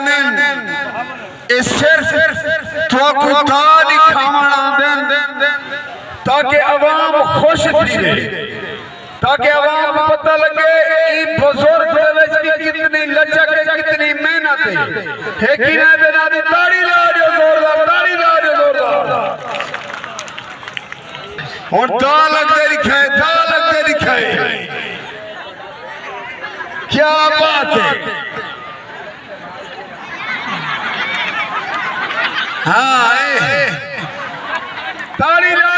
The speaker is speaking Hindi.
ने सिर्फ तो खुदा दिखावना देन ताकि अवाम खुश थी, ताकि अवाम को पता लगे ई बुजुर्ग की कितनी लचक है, कितनी मेहनत है कि ना देना दी ताड़ी ला जो जोरदार, ताड़ी ला जो जोरदार। और दा लगते दिखाए, दा लगते दिखाए, क्या बात है। हाँ ताड़ी ला